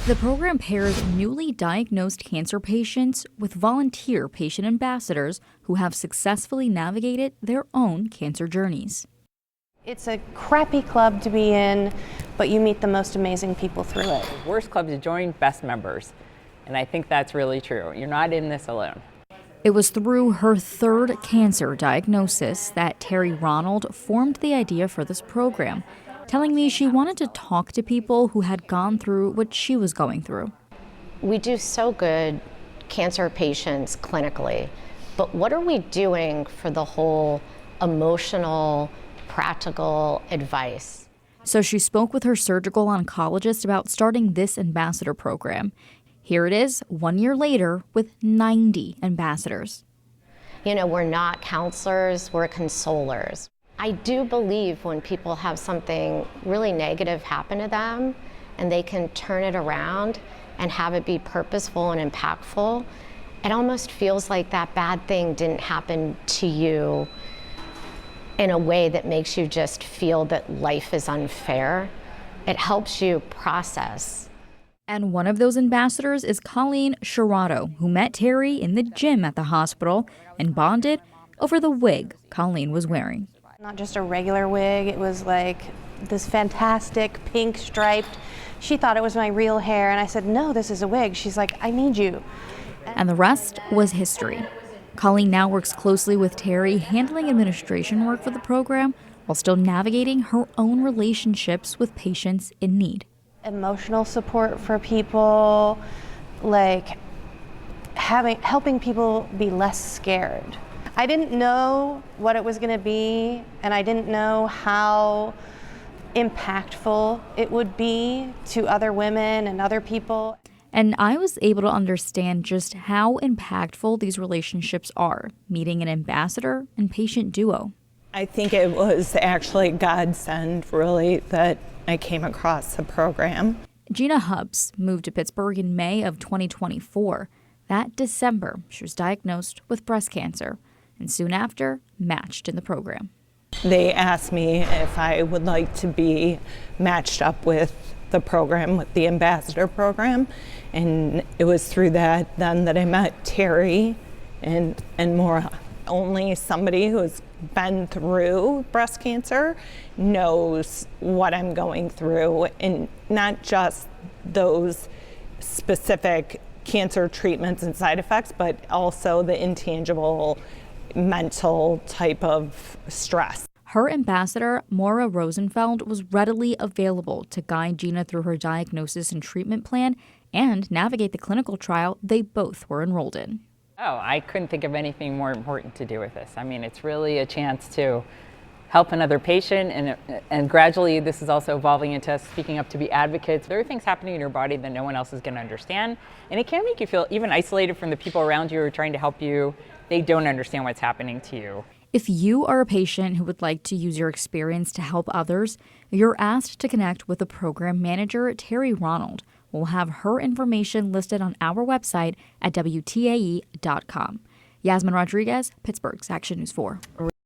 The program pairs newly diagnosed cancer patients with volunteer patient ambassadors who have successfully navigated their own cancer journeys. It's a crappy club to be in, but you meet the most amazing people through it. Worst club to join, best members. And I think that's really true. You're not in this alone. It was through her third cancer diagnosis that Terry Ronald formed the idea for this program, telling me she wanted to talk to people who had gone through what she was going through. We do so good cancer patients clinically, but what are we doing for the whole emotional, practical advice? So she spoke with her surgical oncologist about starting this ambassador program. Here it is, 1 year later, with 90 ambassadors. You know, we're not counselors, we're consolers. I do believe when people have something really negative happen to them and they can turn it around and have it be purposeful and impactful, it almost feels like that bad thing didn't happen to you in a way that makes you just feel that life is unfair. It helps you process. And one of those ambassadors is Colleen Shirato, who met Terry in the gym at the hospital and bonded over the wig Colleen was wearing. Not just a regular wig, it was like this fantastic pink striped. She thought it was my real hair, and I said, no, this is a wig. She's like, I need you. And the rest was history. Colleen now works closely with Terry, handling administration work for the program while still navigating her own relationships with patients in need. Emotional support for people, like helping people be less scared. I didn't know what it was going to be, and I didn't know how impactful it would be to other women and other people. And I was able to understand just how impactful these relationships are, meeting an ambassador and patient duo. I think it was actually godsend, really, that I came across the program. Gina Hubbs moved to Pittsburgh in May of 2024. That December, she was diagnosed with breast cancer, and soon after, matched in the program. They asked me if I would like to be matched up with the program, with the ambassador program, and it was through that then that I met Terry and Maura. Only somebody who's been through breast cancer knows what I'm going through, and not just those specific cancer treatments and side effects, but also the intangible mental type of stress. Her ambassador, Maura Rosenfeld, was readily available to guide Gina through her diagnosis and treatment plan and navigate the clinical trial they both were enrolled in. Oh, I couldn't think of anything more important to do with this. I mean, it's really a chance to help another patient, and gradually this is also evolving into us speaking up to be advocates. There are things happening in your body that no one else is going to understand, and it can make you feel even isolated from the people around you who are trying to help you. They don't understand what's happening to you. If you are a patient who would like to use your experience to help others, you're asked to connect with the program manager, Terry Ronald. We'll have her information listed on our website at WTAE.com. Yasmin Rodriguez, Pittsburgh's Action News 4.